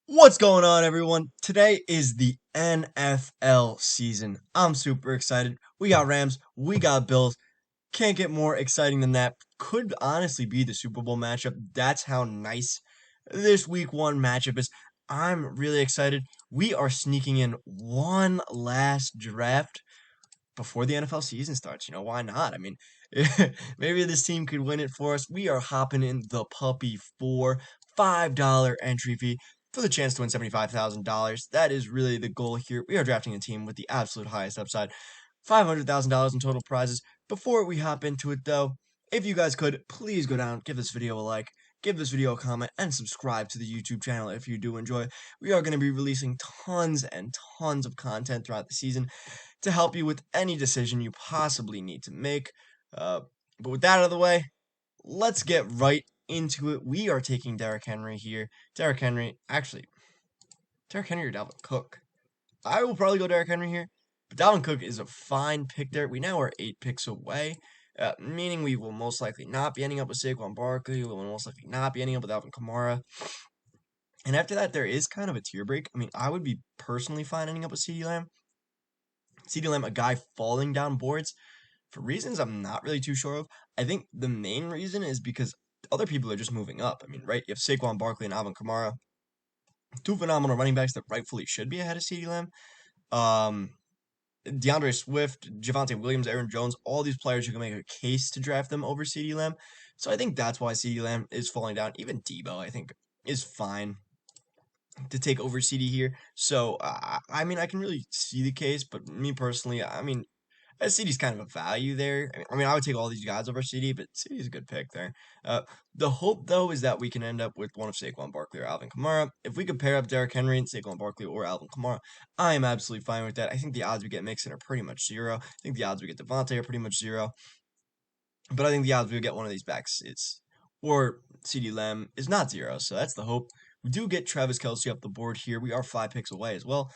What's going on, everyone? Today is the NFL season. I'm super excited. We got Rams, we got Bills. Can't get more exciting than that. Could honestly be the Super Bowl matchup. That's how nice this week one matchup is. I'm really excited. We are sneaking in one last draft before the NFL season starts. Why not? I mean, maybe this team could win it for us. We are hopping in the puppy for $5 entry fee for the chance to win $75,000. That is really the goal here. We are drafting a team with the absolute highest upside, $500,000 in total prizes. Before we hop into it, though, if you guys could, please go down, give this video a like, give this video a comment, and subscribe to the YouTube channel if you do enjoy. We are going to be releasing tons and tons of content throughout the season to help you with any decision you possibly need to make. But with that out of the way, let's get right into it. We are taking Derrick Henry here. Derrick Henry or Dalvin Cook. I will probably go Derrick Henry here, but Dalvin Cook is a fine pick there. We now are 8 picks away, meaning we will most likely not be ending up with Saquon Barkley. We will most likely not be ending up with Alvin Kamara. And after that, there is kind of a tier break. I mean, I would be personally fine ending up with CeeDee Lamb. CeeDee Lamb, a guy falling down boards for reasons I'm not really too sure of. I think the main reason is because other people are just moving up. I mean, right? You have Saquon Barkley and Alvin Kamara, two phenomenal running backs that rightfully should be ahead of CeeDee Lamb. Um, DeAndre Swift, Javonte Williams, Aaron Jones, all these players, you can make a case to draft them over CeeDee Lamb. So I think that's why CeeDee Lamb is falling down. Even Debo, I think, is fine to take over CD here. So I mean, I can really see the case, but me personally, I mean, CD's kind of a value there. I mean, I would take all these guys over CD, but CD's a good pick there. Uh, the hope though is that we can end up with one of Saquon Barkley or Alvin Kamara. If we could pair up Derrick Henry and Saquon Barkley or Alvin Kamara, I am absolutely fine with that. I think the odds we get Mixon are pretty much zero. I think the odds we get Devontae are pretty much zero. But I think the odds we get one of these backs or CD Lamb is not zero. So that's the hope. We do get Travis Kelce up the board here. We are 5 picks away as well.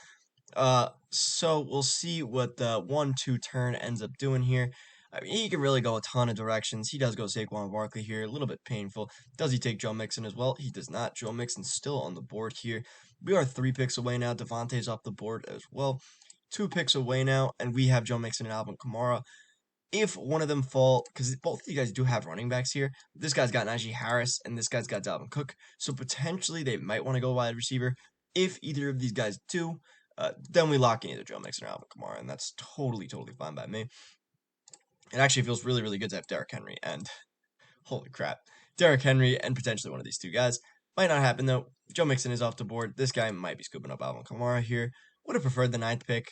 So we'll see what the 1-2 turn ends up doing here. I mean, he can really go a ton of directions. He does go Saquon Barkley here, a little bit painful. Does he take Joe Mixon as well? He does not. Joe Mixon's still on the board here. We are 3 picks away now. Devontae's off the board as well. 2 picks away now, and we have Joe Mixon and Alvin Kamara. If one of them fall, because both of you guys do have running backs here, this guy's got Najee Harris and this guy's got Dalvin Cook, so potentially they might want to go wide receiver. If either of these guys do, then we lock in either Joe Mixon or Alvin Kamara, and that's totally, totally fine by me. It actually feels really, really good to have Derrick Henry and holy crap, Derrick Henry and potentially one of these two guys. Might not happen though. Joe Mixon is off the board. This guy might be scooping up Alvin Kamara here. Would have preferred the ninth pick.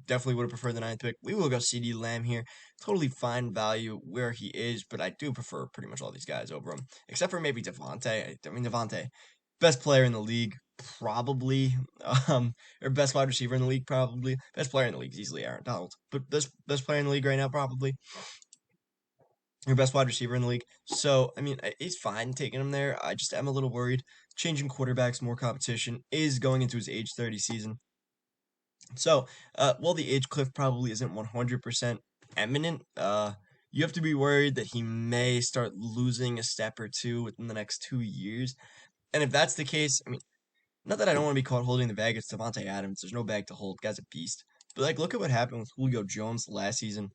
Definitely would have preferred the ninth pick. We will go CD Lamb here. Totally fine value where he is, but I do prefer pretty much all these guys over him, except for maybe Devontae. I mean, Devontae, best player in the league, probably. Or best wide receiver in the league, probably. Best player in the league is easily Aaron Donald, but best player in the league right now, probably. Your best wide receiver in the league. So, I mean, it's fine taking him there. I just am a little worried. Changing quarterbacks, more competition, is going into his age 30 season. So, while the age cliff probably isn't 100% eminent, you have to be worried that he may start losing a step or two within the next 2 years. And if that's the case, I mean, not that I don't want to be caught holding the bag, it's Devontae Adams. There's no bag to hold. Guy's a beast. But, like, look at what happened with Julio Jones last season.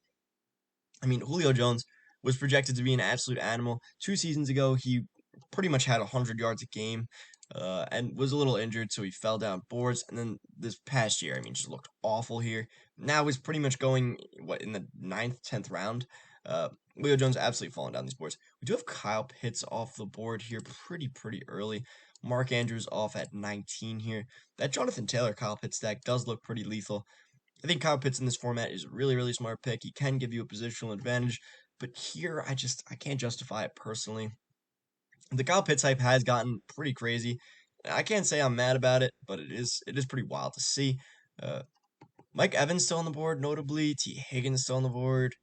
I mean, Julio Jones was projected to be an absolute animal. 2 seasons ago, he pretty much had 100 yards a game and was a little injured, so he fell down boards. And then this past year, I mean, just looked awful here. Now he's pretty much going, in the 9th, 10th round. Julio Jones absolutely falling down these boards. We do have Kyle Pitts off the board here pretty early. Mark Andrews off at 19 here. That Jonathan Taylor Kyle Pitts stack does look pretty lethal. I think Kyle Pitts in this format is a really, really smart pick. He can give you a positional advantage, but here I can't justify it personally. The Kyle Pitts hype has gotten pretty crazy. I can't say I'm mad about it, but it is pretty wild to see. Uh, Mike Evans still on the board, notably. T. Higgins still on the board.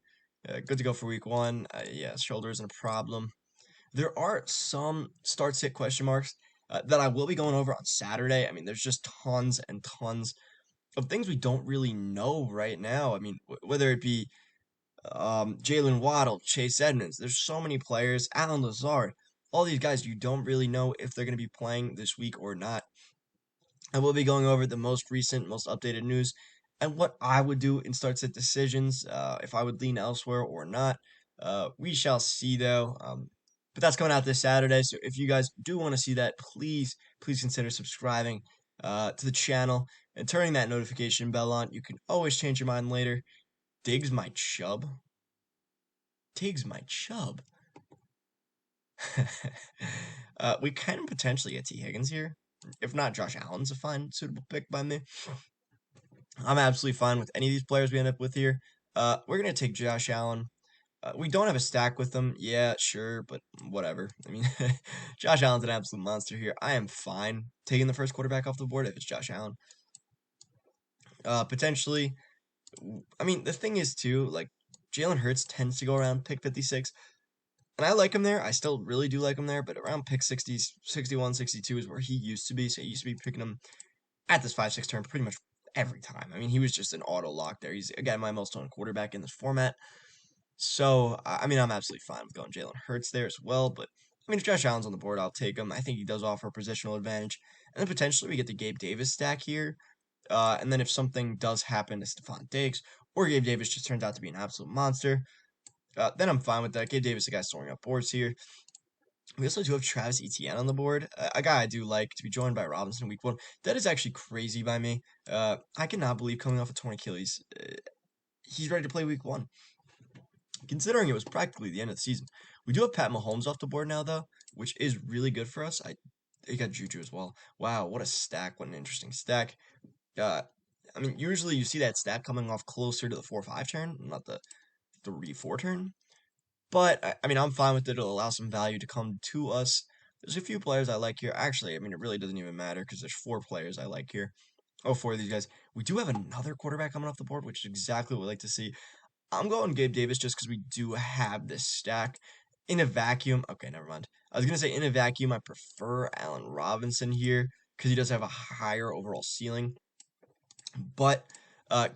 Good to go for week one. Yeah, shoulder isn't a problem. There are some start-sit question marks that I will be going over on Saturday. I mean, there's just tons and tons of things we don't really know right now. I mean, whether it be Jalen Waddle, Chase Edmonds, there's so many players, Alan Lazard. all these guys, you don't really know if they're going to be playing this week or not. I will be going over the most recent, most updated news and what I would do in start set decisions, if I would lean elsewhere or not. We shall see though. But that's coming out this Saturday. So if you guys do want to see that, please consider subscribing to the channel and turning that notification bell on. You can always change your mind later. Diggs my chub. Diggs my chub. We can potentially get T. Higgins here. If not, Josh Allen's a fine, suitable pick by me. I'm absolutely fine with any of these players we end up with here. We're going to take Josh Allen. We don't have a stack with them. Yeah, sure, but whatever. I mean, Josh Allen's an absolute monster here. I am fine taking the first quarterback off the board if it's Josh Allen. Potentially, I mean, the thing is, too, like, Jalen Hurts tends to go around pick 56. And I like him there. I still really do like him there, but around pick 60, 61, 62 is where he used to be. So he used to be picking him at this 5-6 turn pretty much every time. I mean, he was just an auto lock there. He's, again, my most owned quarterback in this format. So, I mean, I'm absolutely fine with going Jalen Hurts there as well. But, I mean, if Josh Allen's on the board, I'll take him. I think he does offer a positional advantage. And then potentially we get the Gabe Davis stack here. And then if something does happen to Stephon Diggs, or Gabe Davis just turns out to be an absolute monster, then I'm fine with that. Gabe Davis, the guy storing up boards here. We also do have Travis Etienne on the board, a guy I do like to be joined by Robinson in week 1. That is actually crazy by me. I cannot believe coming off a torn Achilles, he's ready to play week 1. Considering it was practically the end of the season. We do have Pat Mahomes off the board now, though, which is really good for us. He got Juju as well. Wow, what a stack. What an interesting stack. I mean, usually you see that stack coming off closer to the 4-5 turn, not the 3-4 turn. But, I mean, I'm fine with it. It'll allow some value to come to us. There's a few players I like here. Actually, I mean, it really doesn't even matter because there's 4 players I like here. Oh, 4 of these guys. We do have another quarterback coming off the board, which is exactly what we like to see. I'm going Gabe Davis just because we do have this stack. In a vacuum, okay, never mind. I was going to say in a vacuum, I prefer Allen Robinson here because he does have a higher overall ceiling. But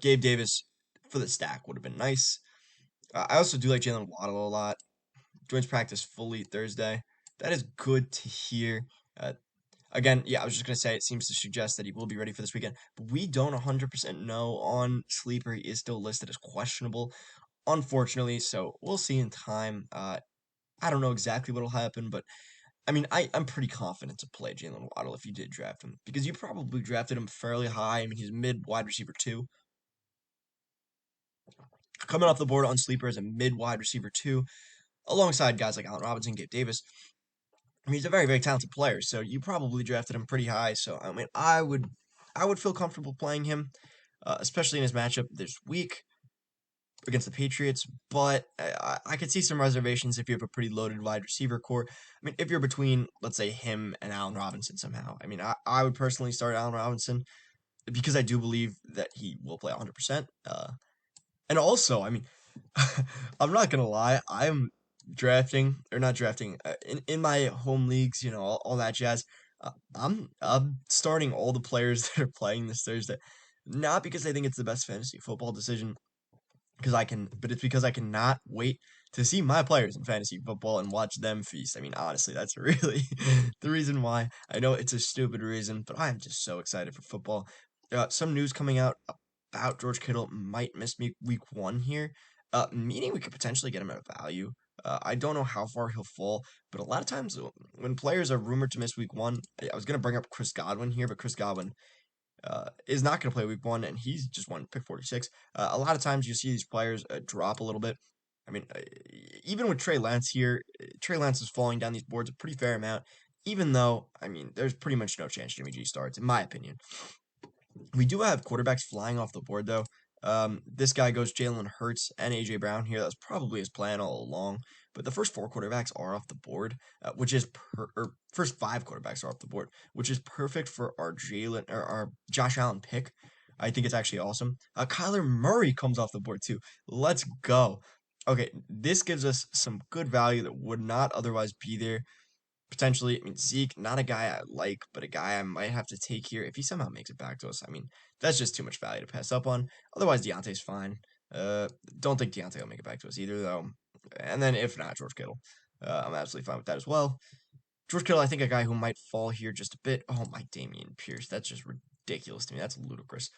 Gabe Davis for the stack would have been nice. I also do like Jalen Waddle a lot. Joins practice fully Thursday. That is good to hear. Again, yeah, I was just going to say it seems to suggest that he will be ready for this weekend. But we don't 100% know on Sleeper. He is still listed as questionable, unfortunately. So we'll see in time. I don't know exactly what will happen, but I mean, I'm pretty confident to play Jalen Waddle if you did draft him because you probably drafted him fairly high. I mean, he's mid wide receiver 2. Coming off the board on Sleeper as a mid wide receiver 2, alongside guys like Allen Robinson, Gabe Davis. I mean, he's a very, very talented player, so you probably drafted him pretty high. So I mean, I would feel comfortable playing him, especially in his matchup this week against the Patriots. But I could see some reservations if you have a pretty loaded wide receiver core. I mean, if you're between, let's say, him and Allen Robinson somehow. I mean, I would personally start Allen Robinson because I do believe that he will play 100%. And also, I mean, I'm not gonna lie, I'm drafting or not drafting in my home leagues, you know, all that jazz. I'm starting all the players that are playing this Thursday, not because I think it's the best fantasy football decision, because but it's because I cannot wait to see my players in fantasy football and watch them feast. I mean, honestly, that's really the reason why. I know it's a stupid reason, but I'm just so excited for football. Some news coming out about George Kittle might miss me week 1 here, meaning we could potentially get him at a value. I don't know how far he'll fall, but a lot of times when players are rumored to miss week 1, I was going to bring up Chris Godwin here, but Chris Godwin is not going to play week 1, and he's just won pick 46. A lot of times you see these players drop a little bit. I mean, even with Trey Lance here, Trey Lance is falling down these boards a pretty fair amount, even though, I mean, there's pretty much no chance Jimmy G starts, in my opinion. We do have quarterbacks flying off the board, though. This guy goes Jalen Hurts and A.J. Brown here. That's probably his plan all along. But the first 4 quarterbacks are off the board, which is or first 5 quarterbacks are off the board, which is perfect for our Jalen or our Josh Allen pick. I think it's actually awesome. Kyler Murray comes off the board too. Let's go. Okay, this gives us some good value that would not otherwise be there. Potentially, I mean, Zeke, not a guy I like, but a guy I might have to take here if he somehow makes it back to us. I mean, that's just too much value to pass up on. Otherwise, Deontay's fine. Don't think Deontay will make it back to us either, though. And then if not, George Kittle. I'm absolutely fine with that as well. George Kittle, I think a guy who might fall here just a bit. Oh my, Damian Pierce. That's just ridiculous to me. That's ludicrous.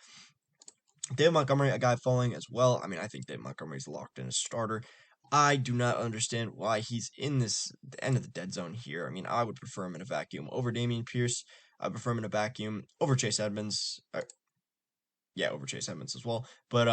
David Montgomery, a guy falling as well. I mean, I think David Montgomery's locked in a starter. I do not understand why he's in this the end of the dead zone here. I mean, I would prefer him in a vacuum over Damian Pierce. I prefer him in a vacuum over Chase Edmonds. Yeah, over Chase Edmonds as well. But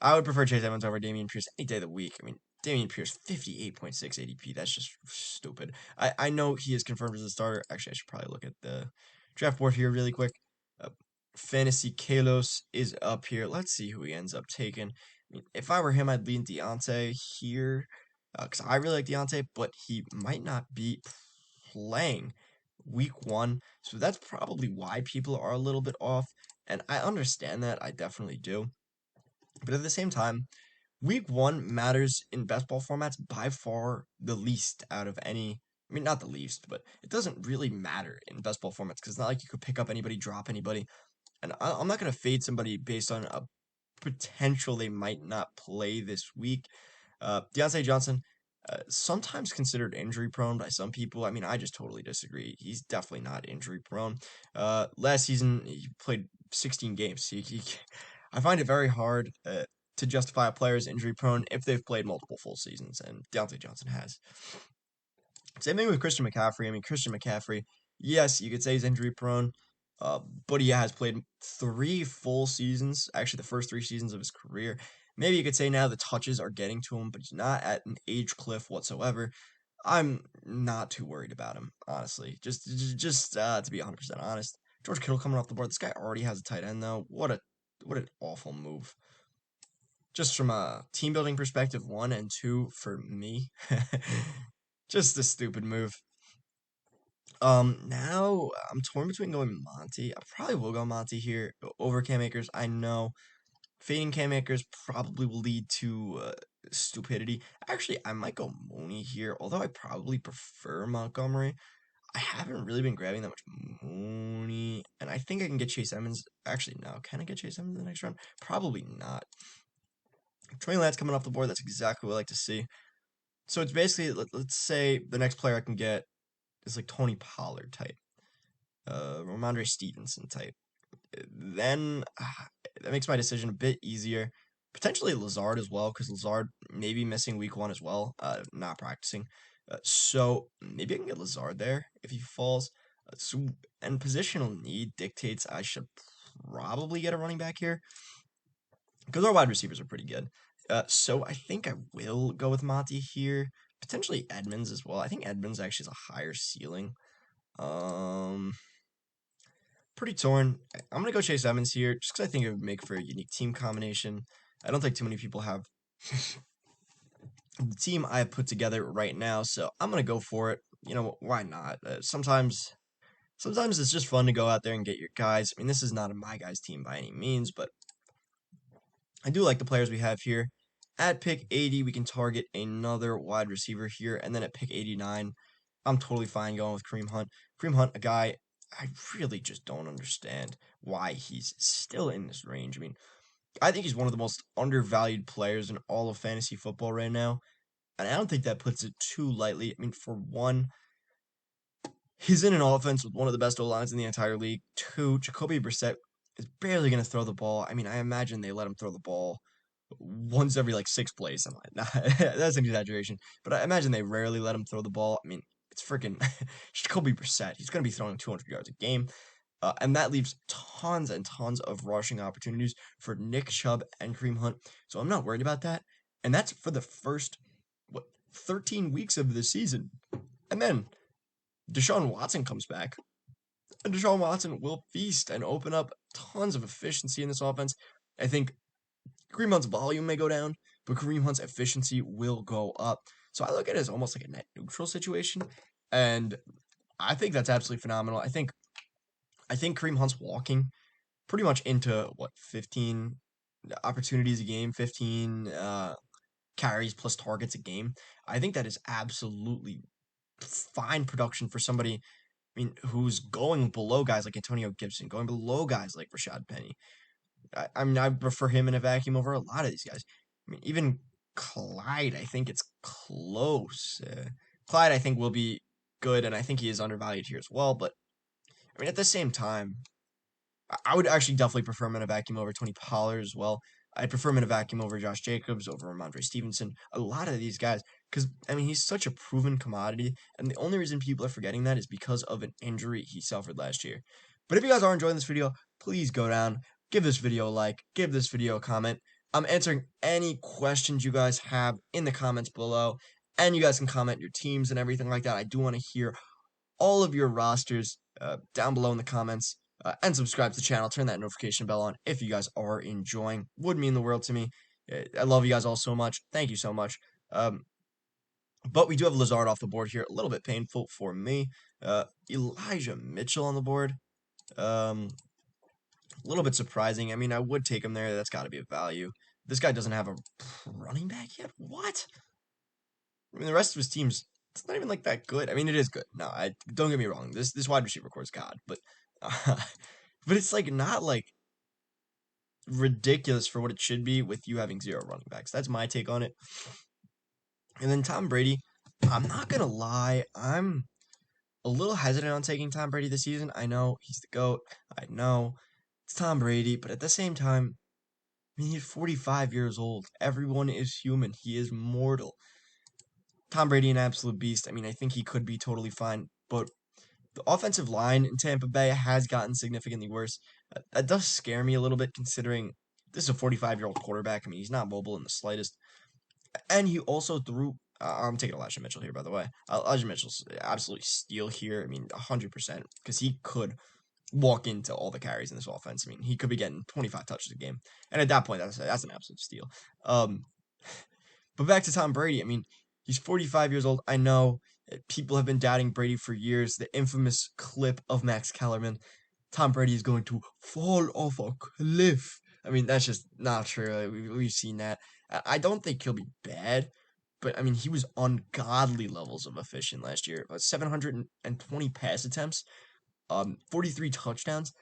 I would prefer Chase Edmonds over Damian Pierce any day of the week. I mean, Damian Pierce, 58.6 ADP. That's just stupid. I know he is confirmed as a starter. Actually, I should probably look at the draft board here really quick. Uh, Fantasy Kalos is up here. Let's see who he ends up taking. I mean, if I were him, I'd lean Deontay here because I really like Deontay, but he might not be playing week 1. So that's probably why people are a little bit off. And I understand that. I definitely do. But at the same time, week 1 matters in best ball formats by far the least out of any. I mean, not the least, but it doesn't really matter in best ball formats because it's not like you could pick up anybody, drop anybody. And I'm not going to fade somebody based on a potential they might not play this week. Deontay Johnson, sometimes considered injury prone by some people. I mean, I just totally disagree. He's definitely not injury prone. Last season, he played 16 games. I find it very hard to justify a player's injury prone if they've played multiple full seasons, and Deontay Johnson has. Same thing with Christian McCaffrey. I mean, Christian McCaffrey, yes, you could say he's injury prone, but he has played 3 full seasons, actually, the first 3 seasons of his career. Maybe you could say now the touches are getting to him, but he's not at an age cliff whatsoever. I'm not too worried about him, honestly. Just to be 100% honest. George Kittle coming off the board. This guy already has a tight end, though. What an awful move. Just from a team building perspective, 1 and 2 for me. Just a stupid move. Now I'm torn between going Monty. I probably will go Monty here over Cam Akers. I know fading Cam Akers probably will lead to stupidity. Actually, I might go Mooney here, although I probably prefer Montgomery. I haven't really been grabbing that much Mooney, and I think I can get Chase Edmonds. Actually, no. Can I get Chase Edmonds in the next round? Probably not. Trey Lance coming off the board. That's exactly what I like to see. So it's basically, let's say the next player I can get is like Tony Pollard type, Ramondre Stevenson type. Then that makes my decision a bit easier. Potentially Lazard as well, because Lazard may be missing week 1 as well, not practicing. So maybe I can get Lazard there if he falls. And positional need dictates I should probably get a running back here because our wide receivers are pretty good. So I think I will go with Monty here. Potentially Edmonds as well. I think Edmonds actually has a higher ceiling. Um, Pretty torn. I'm gonna go Chase Edmonds here just because I think it would make for a unique team combination. I don't think too many people have the team I have put together right now, so I'm gonna go for it. You know, why not? Sometimes it's just fun to go out there and get your guys. I mean, this is not a my guys team by any means, but I do like the players we have here. At pick 80, we can target another wide receiver here, and then at pick 89, I'm totally fine going with Kareem Hunt. Kareem Hunt, a guy I really just don't understand why he's still in this range. I mean, I think he's one of the most undervalued players in all of fantasy football right now, and I don't think that puts it too lightly. I mean, for one, he's in an offense with one of the best O-lines in the entire league. 2, Jacoby Brissett is barely going to throw the ball. I mean, I imagine they let him throw the ball once every like 6 plays. I'm like, nah, that's an exaggeration. But I imagine they rarely let him throw the ball. I mean, it's freaking Jacoby Brissett. He's going to be throwing 200 yards a game. And that leaves tons and tons of rushing opportunities for Nick Chubb and Kareem Hunt. So I'm not worried about that. And that's for the first, 13 weeks of the season. And then Deshaun Watson comes back. And Deshaun Watson will feast and open up tons of efficiency in this offense. I think Kareem Hunt's volume may go down, but Kareem Hunt's efficiency will go up. So I look at it as almost like a net neutral situation. And I think that's absolutely phenomenal. I think Kareem Hunt's walking pretty much into 15 opportunities a game, 15 carries plus targets a game. I think that is absolutely fine production for somebody. I mean, who's going below guys like Antonio Gibson, going below guys like Rashad Penny. I mean, I prefer him in a vacuum over a lot of these guys. I mean, even Clyde, I think it's close. Clyde, I think, will be good, and I think he is undervalued here as well. But I mean, at the same time, I would actually definitely prefer him in a vacuum over Tony Pollard as well. I'd prefer him in a vacuum over Josh Jacobs, over Ramondre Stevenson, a lot of these guys, because I mean he's such a proven commodity, and the only reason people are forgetting that is because of an injury he suffered last year. But if you guys are enjoying this video, please go down, give this video a like, give this video a comment. I'm answering any questions you guys have in the comments below, and you guys can comment your teams and everything like that. I do want to hear all of your rosters down below in the comments. And subscribe to the channel. Turn that notification bell on if you guys are enjoying. Would mean the world to me. I love you guys all so much. Thank you so much. But we do have Lazard off the board here. A little bit painful for me. Elijah Mitchell on the board. A little bit surprising. I mean, I would take him there. That's got to be a value. This guy doesn't have a running back yet. What? I mean, the rest of his team's it's not even like that good. I mean, it is good. No, don't get me wrong. This wide receiver core is God, but but it's like not like ridiculous for what it should be with you having 0 running backs. That's my take on it. And then Tom Brady, I'm not gonna lie, I'm a little hesitant on taking Tom Brady this season. I know he's the GOAT. I know it's Tom Brady, but at the same time, I mean, he's 45 years old. Everyone is human. He is mortal. Tom Brady, an absolute beast. I mean, I think he could be totally fine, but the offensive line in Tampa Bay has gotten significantly worse. That does scare me a little bit considering this is a 45-year-old quarterback. I mean, he's not mobile in the slightest. And he also threw. I'm taking Elijah Mitchell here, by the way. Elijah Mitchell's absolutely steal here. I mean, 100%, because he could walk into all the carries in this offense. I mean, he could be getting 25 touches a game. And at that point, that's an absolute steal. But back to Tom Brady. I mean, he's 45 years old. I know people have been doubting Brady for years. The infamous clip of Max Kellerman. Tom Brady is going to fall off a cliff. I mean, that's just not true. We've seen that. I don't think he'll be bad, but I mean, he was ungodly levels of efficient last year. 720 pass attempts, 43 touchdowns.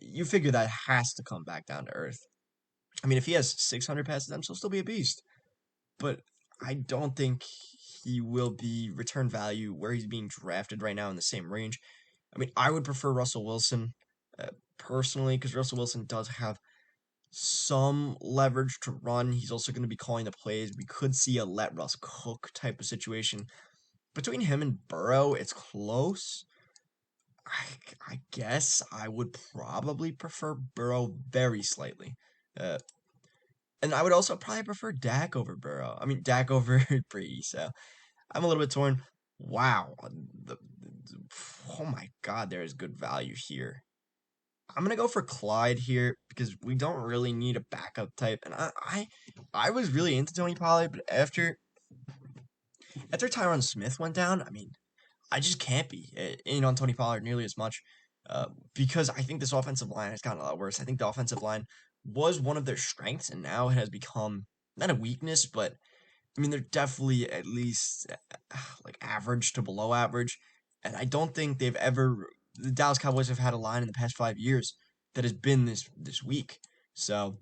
You figure that has to come back down to earth. I mean, if he has 600 pass attempts, he'll still be a beast. But I don't think he will be return value where he's being drafted right now in the same range. I mean, I would prefer Russell Wilson personally because Russell Wilson does have some leverage to run. He's also going to be calling the plays. We could see a let Russ cook type of situation. Between him and Burrow, it's close. I guess I would probably prefer Burrow very slightly. And I would also probably prefer Dak over Burrow. I mean, Dak over Brady. So I'm a little bit torn. Wow. Oh my God, there is good value here. I'm gonna go for Clyde here because we don't really need a backup type. And I was really into Tony Pollard, but after Tyron Smith went down, I mean, I just can't be in on Tony Pollard nearly as much because I think this offensive line has gotten a lot worse. I think the offensive line was one of their strengths, and now it has become not a weakness, but I mean, they're definitely at least like average to below average. And I don't think they've ever the Dallas Cowboys have had a line in the past 5 years that has been this weak. So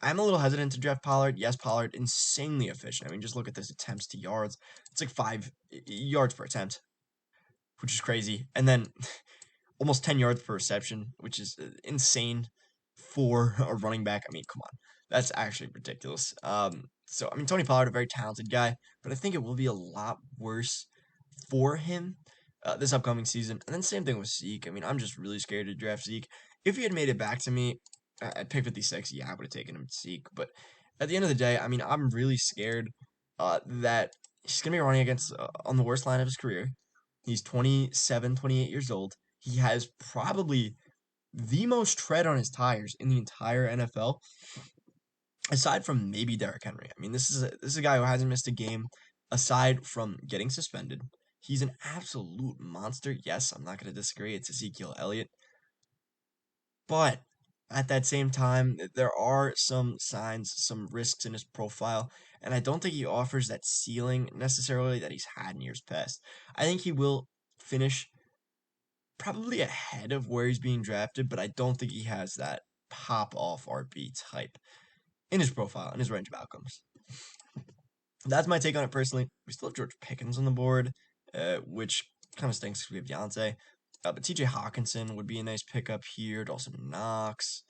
I'm a little hesitant to draft Pollard. Yes, Pollard insanely efficient. I mean, just look at this attempts to yards. It's like 5 yards per attempt, which is crazy. And then almost 10 yards per reception, which is insane for a running back. I mean, come on. That's actually ridiculous. So, I mean, Tony Pollard, a very talented guy, but I think it will be a lot worse for him this upcoming season. And then same thing with Zeke. I mean, I'm just really scared to draft Zeke. If he had made it back to me at pick 56, yeah, I would have taken him Zeke. But at the end of the day, I mean, I'm really scared that he's going to be running against on the worst line of his career. He's 27, 28 years old. He has probably the most tread on his tires in the entire NFL, aside from maybe Derrick Henry. I mean, this is a guy who hasn't missed a game aside from getting suspended. He's an absolute monster. Yes, I'm not going to disagree. It's Ezekiel Elliott. But at that same time, there are some signs, some risks in his profile, and I don't think he offers that ceiling necessarily that he's had in years past. I think he will finish probably ahead of where he's being drafted, but I don't think he has that pop-off RB type in his profile, in his range of outcomes. That's my take on it personally. We still have George Pickens on the board, which kind of stinks because we have Deontay. But TJ Hawkinson would be a nice pickup here. Dawson Knox.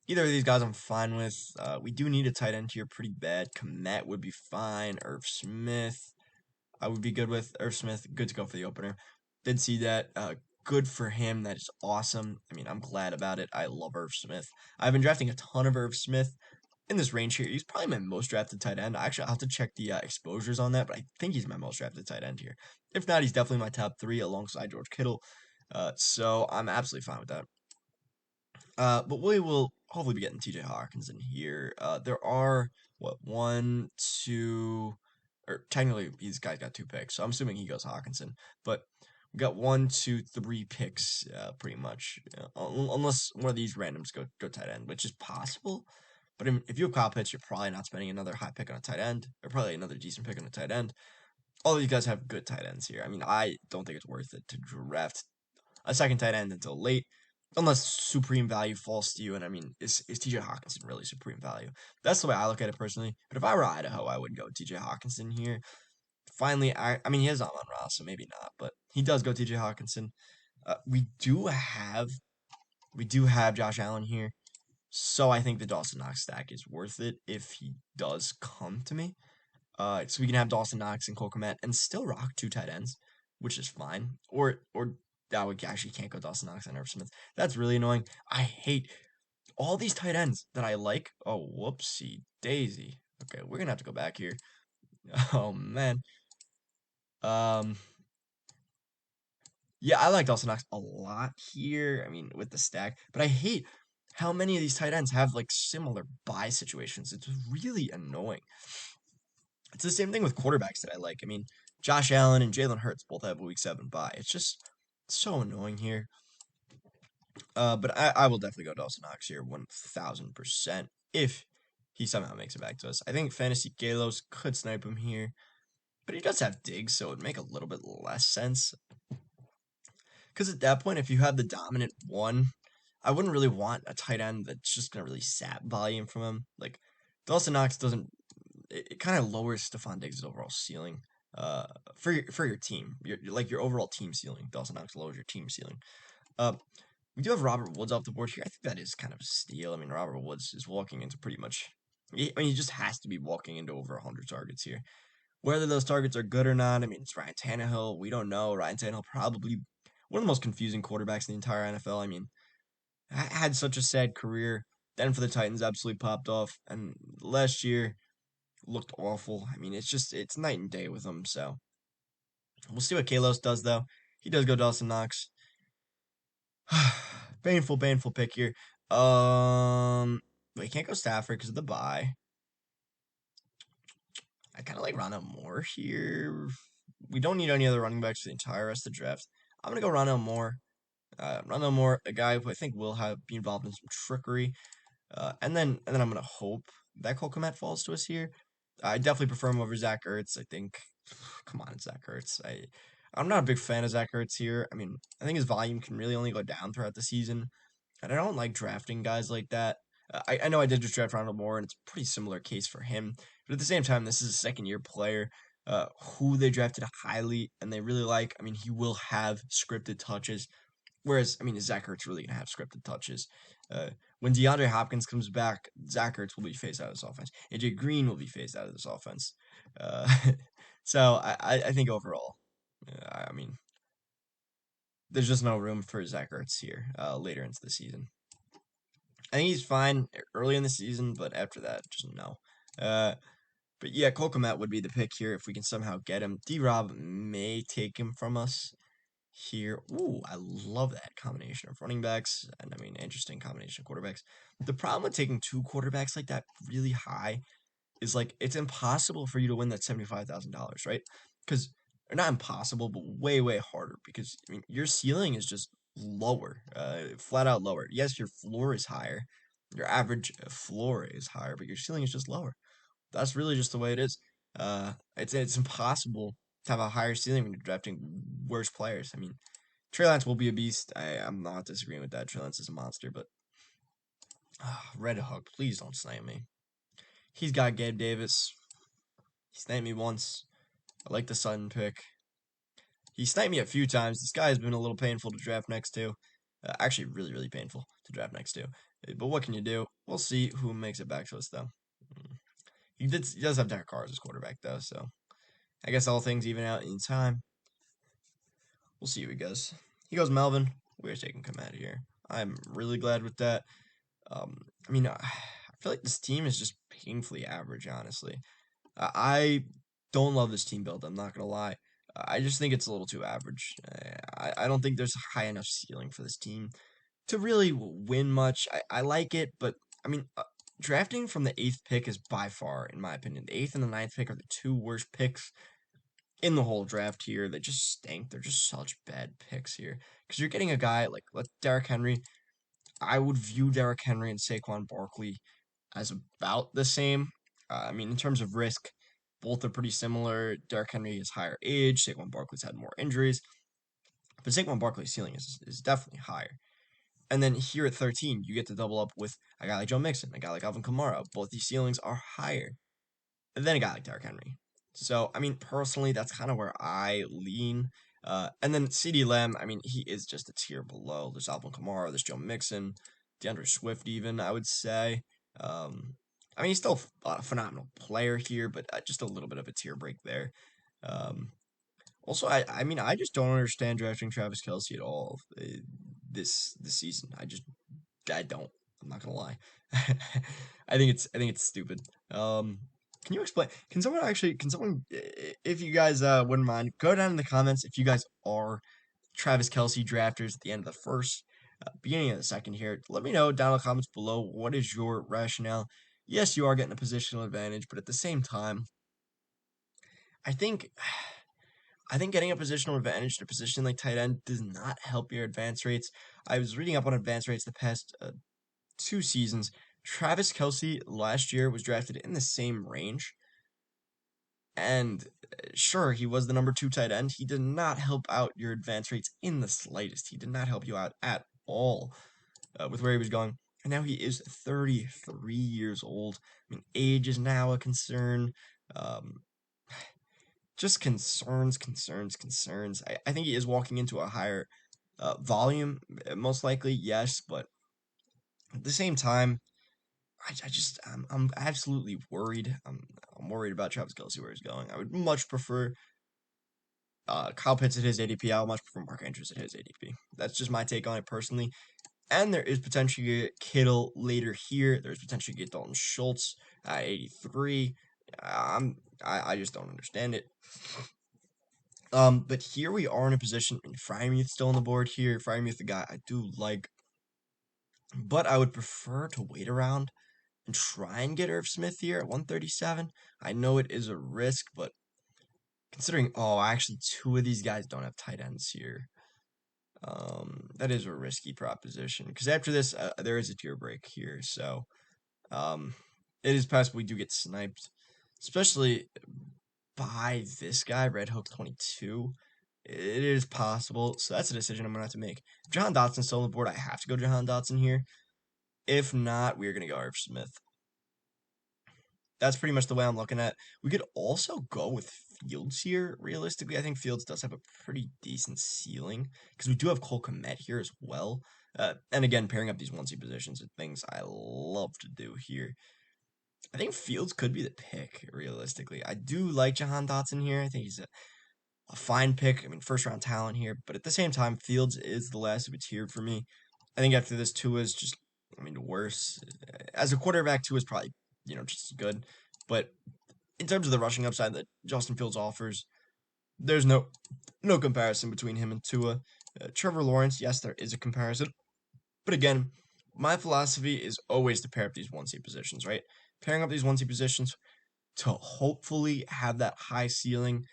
Either of these guys I'm fine with. We do need a tight end here pretty bad. Komet would be fine. Irv Smith, I would be good with. Irv Smith, good to go for the opener. Did see that. Good for him. That is awesome. I mean, I'm glad about it. I love Irv Smith. I've been drafting a ton of Irv Smith in this range here. He's probably my most drafted tight end. Actually, I'll have to check the exposures on that, but I think he's my most drafted tight end here. If not, he's definitely my top 3 alongside George Kittle. So I'm absolutely fine with that. But we will hopefully be getting TJ Hawkins in here. There are, what, one, two, or technically these guys got 2 picks, so I'm assuming he goes Hawkinson. But we got 1, 2, 3 picks, pretty much, unless one of these randoms go tight end, which is possible. But if you have Kyle Pitts, you're probably not spending another high pick on a tight end, or probably another decent pick on a tight end. All of you guys have good tight ends here. I mean, I don't think it's worth it to draft a second tight end until late, unless supreme value falls to you. And I mean, is TJ Hawkinson really supreme value? That's the way I look at it personally. But if I were Idaho, I would go TJ Hawkinson here. Finally, I mean, he is Amon Ross, so maybe not, but he does go TJ Hawkinson. We do have Josh Allen here, so I think the Dawson Knox stack is worth it if he does come to me. So we can have Dawson Knox and Cole Kmet and still rock 2 tight ends, which is fine. Or that we actually can't go Dawson Knox and Irv Smith. That's really annoying. I hate all these tight ends that I like. Oh, whoopsie daisy. Okay, we're gonna have to go back here. Oh man. Yeah, I like Dawson Knox a lot here. I mean, with the stack, but I hate how many of these tight ends have like similar buy situations. It's really annoying. It's the same thing with quarterbacks that I like. I mean, Josh Allen and Jalen Hurts both have a week 7 bye. It's just so annoying here. But I will definitely go Dawson Knox here 1000% if he somehow makes it back to us. I think Fantasy Galos could snipe him here, but he does have Diggs, so it would make a little bit less sense. Because at that point, if you have the dominant one, I wouldn't really want a tight end that's just going to really sap volume from him. Like, Dawson Knox doesn't, it kind of lowers Stephon Diggs' overall ceiling for your team. Your overall team ceiling. Dawson Knox lowers your team ceiling. We do have Robert Woods off the board here. I think that is kind of a steal. I mean, Robert Woods is walking into pretty much, I mean, he just has to be walking into over 100 targets here. Whether those targets are good or not, I mean, it's Ryan Tannehill. We don't know. Ryan Tannehill probably one of the most confusing quarterbacks in the entire NFL. I mean, had such a sad career. Then for the Titans, absolutely popped off. And last year looked awful. I mean, it's night and day with him. So we'll see what Kalos does, though. He does go Dawson Knox. Painful pick here. We can't go Stafford because of the bye. I kind of like Ronald Moore here. We don't need any other running backs for the entire rest of the draft. I'm gonna go Ronald Moore. Ronald Moore, a guy who I think will be involved in some trickery. And then I'm gonna hope that Cole Kmet falls to us here. I definitely prefer him over Zach Ertz. I think. Come on, Zach Ertz. I'm not a big fan of Zach Ertz here. I mean, I think his volume can really only go down throughout the season, and I don't like drafting guys like that. I know I did just draft Ronald Moore, and it's a pretty similar case for him. But at the same time, this is a second-year player who they drafted highly, and they really like. I mean, he will have scripted touches. Whereas, I mean, is Zach Ertz really going to have scripted touches? When DeAndre Hopkins comes back, Zach Ertz will be phased out of this offense. AJ Green will be phased out of this offense. Uh, so I think overall, I mean, there's just no room for Zach Ertz here later into the season. I think he's fine early in the season, but after that, just no. But yeah, Cole Kmet would be the pick here if we can somehow get him. D-Rob may take him from us here. Ooh, I love that combination of running backs and I mean interesting combination of quarterbacks. The problem with taking 2 quarterbacks like that really high is like it's impossible for you to win that $75,000, right? Because not impossible, but way harder because I mean your ceiling is just lower, flat out lower. Yes, your floor is higher, your average floor is higher, but your ceiling is just lower. That's really just the way it is. It's impossible to have a higher ceiling when you're drafting worse players. I mean, Trey Lance will be a beast. I'm not disagreeing with that. Trey Lance is a monster, but Red Hook, please don't snipe me. He's got Gabe Davis. He sniped me once. I like the Sutton pick. He sniped me a few times. This guy has been a little painful to draft next to. Actually, really, really painful to draft next to. But what can you do? We'll see who makes it back to us, though. Mm. He does have Derek Carr as his quarterback, though, so I guess all things even out in time. We'll see who he goes. He goes Melvin. We're taking Komet here. I'm really glad with that. I mean, I feel like this team is just painfully average, honestly. I don't love this team build. I'm not gonna lie. I just think it's a little too average. I don't think there's a high enough ceiling for this team to really win much. I like it, but I mean, drafting from the eighth pick is by far, in my opinion, the eighth and the ninth pick are the two worst picks in the whole draft here. They just stink. They're just such bad picks here because you're getting a guy like Derrick Henry. I would view Derrick Henry and Saquon Barkley as about the same. I mean, in terms of risk, both are pretty similar. Derrick Henry is higher age. Saquon Barkley's had more injuries, but Saquon Barkley's ceiling is definitely higher. And then here at 13, you get to double up with a guy like Joe Mixon, a guy like Alvin Kamara. Both these ceilings are higher than a guy like Derrick Henry. So, I mean, personally, that's kind of where I lean. And then CD Lamb, I mean, he is just a tier below. There's Alvin Kamara, there's Joe Mixon, DeAndre Swift, even, I would say. Um, I mean, he's still a phenomenal player here, but just a little bit of a tier break there. Um, Also, I mean, I just don't understand drafting Travis Kelce at all this season. I don't. I'm not gonna lie. I think it's stupid. Can you explain? Can someone, if you guys wouldn't mind, go down in the comments if you guys are Travis Kelce drafters at the end of the first, beginning of the second here. Let me know down in the comments below what is your rationale. Yes, you are getting a positional advantage, but at the same time, I think I think getting a positional advantage to a position like tight end does not help your advance rates. I was reading up on advance rates the past 2 seasons. Travis Kelce last year was drafted in the same range, and sure, he was the number two tight end. He did not help out your advance rates in the slightest. He did not help you out at all with where he was going. And now he is 33 years old. I mean, age is now a concern. Um, just concerns. I think he is walking into a higher volume, most likely, yes, but at the same time, I'm absolutely worried. I'm worried about Travis Kelce where he's going. I would much prefer Kyle Pitts at his ADP. I would much prefer Mark Andrews at his ADP. That's just my take on it personally. And there is potentially Kittle later here. There's potentially get Dalton Schultz at 83. I just don't understand it. But here we are in a position. I mean, Freiermuth still on the board here. Freiermuth, the guy I do like, but I would prefer to wait around and try and get Irv Smith here at 137. I know it is a risk, but considering, oh, actually, two of these guys don't have tight ends here. That is a risky proposition because after this, there is a tier break here, so it is possible we do get sniped, especially by this guy, Red Hook 22. It is possible, so that's a decision I'm gonna have to make. If Jahan Dotson's still on the board, I have to go Jahan Dotson here. If not, we're gonna go Irv Smith. That's pretty much the way I'm looking at. We could also go with Fields here. Realistically, I think Fields does have a pretty decent ceiling because we do have Cole Kmet here as well. And again, pairing up these onesie positions are things I love to do here. I think Fields could be the pick, realistically. I do like Jahan Dotson here. I think he's a fine pick. I mean, first round talent here. But at the same time, Fields is the last of a tier for me. I think after this, Tua is just, I mean, worse. As a quarterback, Tua is probably, just as good. But in terms of the rushing upside that Justin Fields offers, there's no comparison between him and Tua. Trevor Lawrence, yes, there is a comparison. But again, my philosophy is always to pair up these one seat positions, right? Pairing up these one seat positions to hopefully have that high ceiling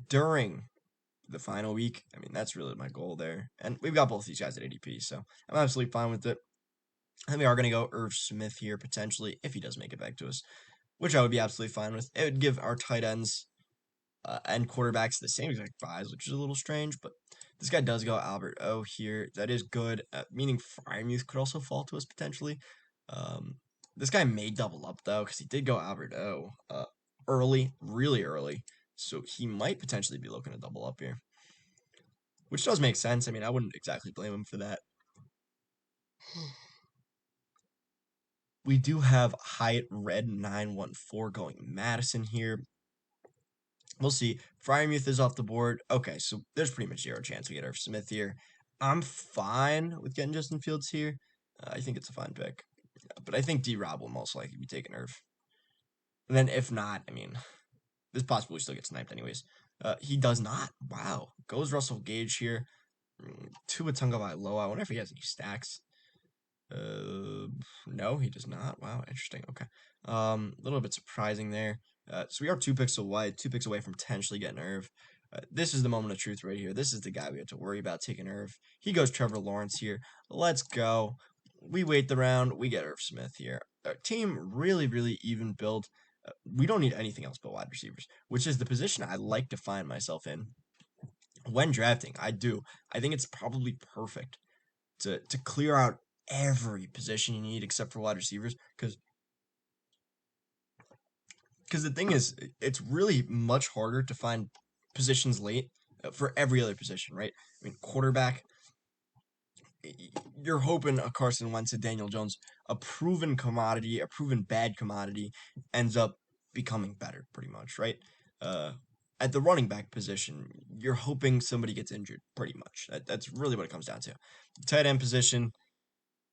during the final week. I mean, that's really my goal there. And we've got both these guys at ADP, so I'm absolutely fine with it. And we are going to go Irv Smith here, potentially, if he does make it back to us, which I would be absolutely fine with. It would give our tight ends and quarterbacks the same exact buys, which is a little strange, but this guy does go Albert O here. That is good, meaning Freiermuth could also fall to us potentially. This guy may double up, though, because he did go Albert O early, really early, so he might potentially be looking to double up here. which does make sense. I mean, I wouldn't exactly blame him for that. We do have Hyatt Red 914 going Madison here. We'll see. Fryermuth is off the board. Okay, so there's pretty much zero chance we get Irv Smith here. I'm fine with getting Justin Fields here. I think it's a fine pick. But I think D-Rob will most likely be taking Irv. And then if not, I mean, this possibly still gets sniped anyways. He does not. Wow. Goes Russell Gage here. Tua Tagovailoa. I wonder if he has any stacks. Uh, no, he does not. Wow, interesting. Okay. A little bit surprising there. So we are 2 picks away, 2 picks away from potentially getting Irv. This is the moment of truth right here. This is the guy we have to worry about taking Irv. He goes Trevor Lawrence here. Let's go. We wait the round. We get Irv Smith here. Our team really, really even build. We don't need anything else but wide receivers, which is the position I like to find myself in when drafting. I do. I think it's probably perfect to clear out every position you need except for wide receivers because the thing is it's really much harder to find positions late for every other position, right? I mean, quarterback, you're hoping a Carson Wentz, a Daniel Jones, a proven commodity, a proven bad commodity, ends up becoming better, pretty much, right? Uh, at the running back position, you're hoping somebody gets injured, pretty much. That's really what it comes down to. Tight end position,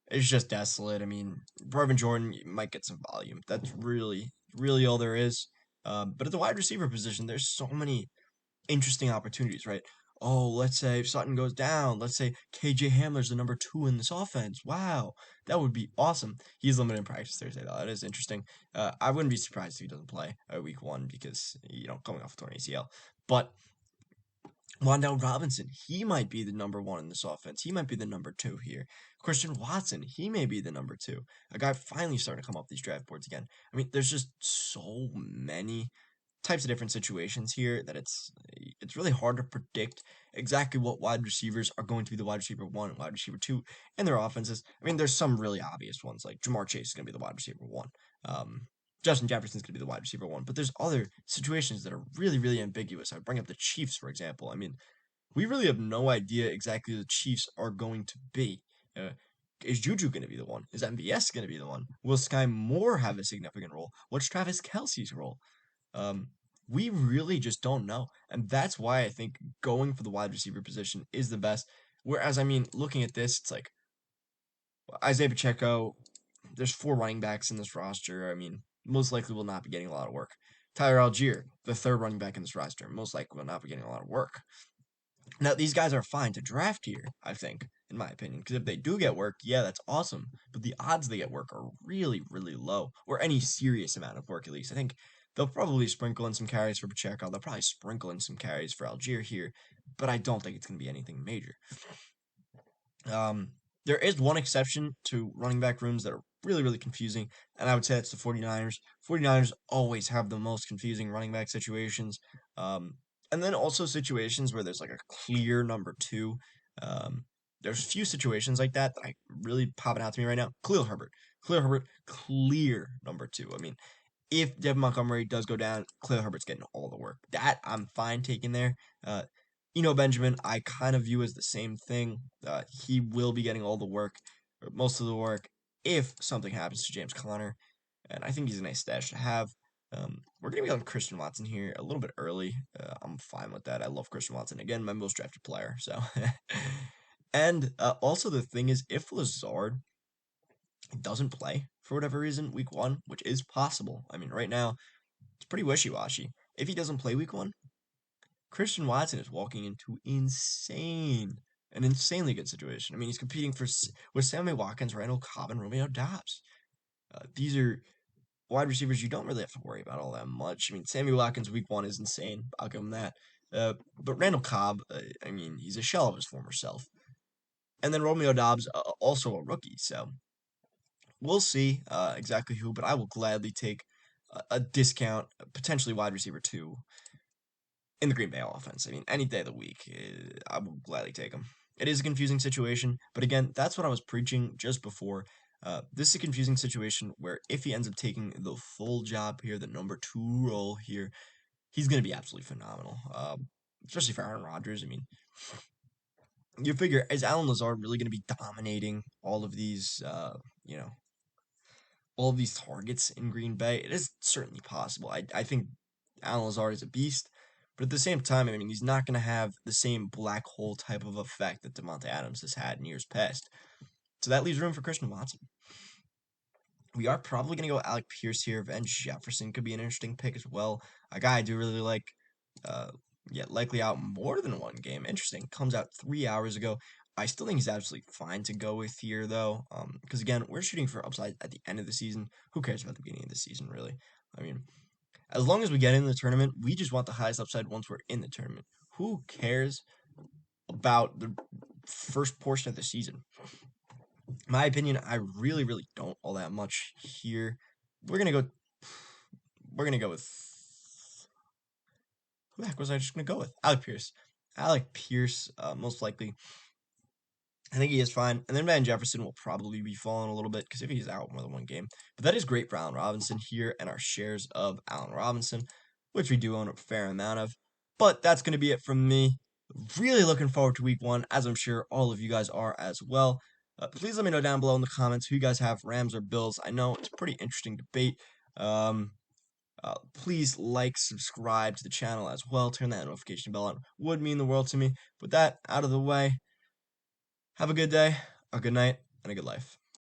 it's just desolate. I mean, Brevin Jordan might get some volume. That's really, really all there is. But at the wide receiver position, there's so many interesting opportunities, right? Oh, let's say if Sutton goes down, let's say KJ Hamler's the number 2 in this offense. Wow, that would be awesome. He's limited in practice Thursday, though. That is interesting. I wouldn't be surprised if he doesn't play week 1 because, coming off a torn ACL. But Wandale Robinson, he might be the number 1 in this offense. He might be the number 2 here. Christian Watson, he may be the number 2. A guy finally starting to come up these draft boards again. I mean, there's just so many types of different situations here that it's really hard to predict exactly what wide receivers are going to be the wide receiver 1 and wide receiver 2 in their offenses. I mean, there's some really obvious ones like Jamar Chase is going to be the wide receiver 1. Justin Jefferson's going to be the wide receiver 1, but there's other situations that are really, really ambiguous. I would bring up the Chiefs, for example. I mean, we really have no idea exactly who the Chiefs are going to be. Uh, is Juju going to be the one? Is MVS going to be the one? Will Sky Moore have a significant role? What's Travis Kelsey's role? Um, we really just don't know. And that's why I think going for the wide receiver position is the best. Whereas, I mean, looking at this, it's like Isaiah Pacheco, there's 4 running backs in this roster. I mean, most likely will not be getting a lot of work. Tyler Algier, the 3rd running back in this roster, most likely will not be getting a lot of work. Now, these guys are fine to draft here, I think, in my opinion, because if they do get work, yeah, that's awesome. But the odds they get work are really, really low, or any serious amount of work at least. I think they'll probably sprinkle in some carries for Pacheco. They'll probably sprinkle in some carries for Algier here, but I don't think it's going to be anything major. Um, there is one exception to running back rooms that are really, really confusing, and I would say that's the 49ers. 49ers always have the most confusing running back situations. And then also situations where there's like a clear number 2. Um, there's a few situations like that that I really popping out to me right now. Khalil Herbert, clear number 2. I mean, if Devin Montgomery does go down, Khalil Herbert's getting all the work. That I'm fine taking there. Benjamin, I kind of view as the same thing. He will be getting all the work, or most of the work, if something happens to James Conner. And I think he's a nice stash to have. We're going to be on Christian Watson here a little bit early. I'm fine with that. I love Christian Watson. Again, my most drafted player. So, and also the thing is, if Lazard doesn't play for whatever reason week 1, which is possible. I mean, right now it's pretty wishy-washy. If he doesn't play week 1, Christian Watson is walking into an insanely good situation. I mean, he's competing with Sammy Watkins, Randall Cobb, and Romeo Dobbs. These are wide receivers you don't really have to worry about all that much. I mean, Sammy Watkins week 1 is insane. I'll give him that. But Randall Cobb, I mean, he's a shell of his former self. And then Romeo Dobbs, also a rookie. So we'll see exactly who, but I will gladly take a discount, potentially wide receiver 2 in the Green Bay offense. I mean, any day of the week, I will gladly take him. It is a confusing situation, but again, that's what I was preaching just before. This is a confusing situation where if he ends up taking the full job here, the number 2 role here, he's going to be absolutely phenomenal. Especially for Aaron Rodgers. I mean, you figure, is Alan Lazard really going to be dominating all of these, you know, all of these targets in Green Bay? It is certainly possible. I think Alan Lazard is a beast, but at the same time, I mean, he's not going to have the same black hole type of effect that Devontae Adams has had in years past. So that leaves room for Christian Watson. We are probably going to go Alec Pierce here. Van Jefferson could be an interesting pick as well. A guy I do really like. Uh, yeah, likely out more than one game. Interesting. Comes out 3 hours ago. I still think he's absolutely fine to go with here, though. Because again, we're shooting for upside at the end of the season. Who cares about the beginning of the season, really? I mean, as long as we get in the tournament, we just want the highest upside once we're in the tournament. Who cares about the first portion of the season? My opinion, I really, really don't all that much here. We're gonna go. We're gonna go with. Who the heck was I just gonna go with? Alec Pierce. Alec Pierce, most likely. I think he is fine. And then Van Jefferson will probably be falling a little bit because if he's out more than one game. But that is great for Allen Robinson here and our shares of Allen Robinson, which we do own a fair amount of. But that's going to be it from me. Really looking forward to week one, as I'm sure all of you guys are as well. Please let me know down below in the comments who you guys have, Rams or Bills. I know it's a pretty interesting debate. Please like, subscribe to the channel as well. Turn that notification bell on. Would mean the world to me. With that out of the way, have a good day, a good night, and a good life.